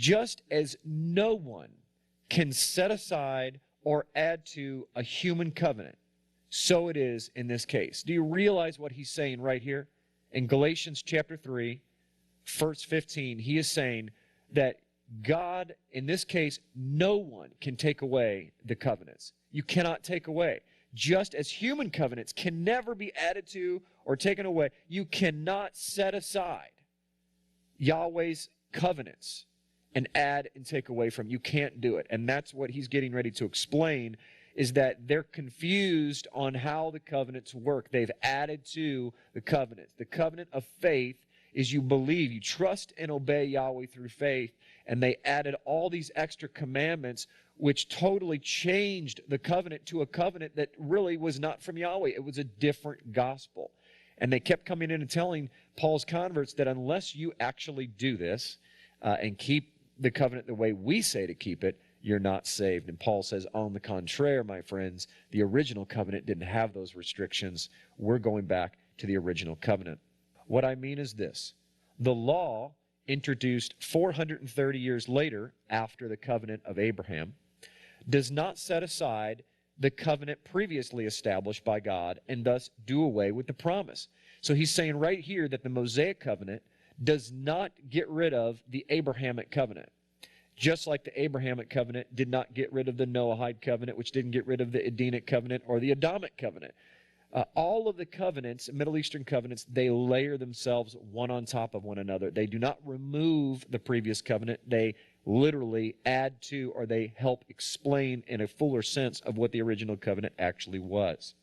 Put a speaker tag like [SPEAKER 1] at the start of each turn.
[SPEAKER 1] Just as no one can set aside or add to a human covenant, so it is in this case. Do you realize what he's saying right here? In Galatians chapter 3, verse 15, he is saying that God, in this case, no one can take away the covenants. You cannot take away. Just as human covenants can never be added to or taken away, you cannot set aside Yahweh's covenants and add and take away from. You can't do it. And that's what he's getting ready to explain, is that they're confused on how the covenants work. They've added to the covenants. The covenant of faith is you believe, you trust and obey Yahweh through faith, and they added all these extra commandments which totally changed the covenant to a covenant that really was not from Yahweh. It was a different gospel. And they kept coming in and telling Paul's converts that unless you actually do this and keep the covenant the way we say to keep it, you're not saved. And Paul says, on the contrary, my friends, the original covenant didn't have those restrictions. We're going back to the original covenant. What I mean is this. The law, introduced 430 years later after the covenant of Abraham, does not set aside the covenant previously established by God and thus do away with the promise. So he's saying right here that the Mosaic covenant does not get rid of the Abrahamic covenant. Just like the Abrahamic covenant did not get rid of the Noahide covenant, which didn't get rid of the Edenic covenant or the Adamic covenant. All of the covenants, Middle Eastern covenants, they layer themselves one on top of one another. They do not remove the previous covenant. They literally add to, or they help explain in a fuller sense of what the original covenant actually was.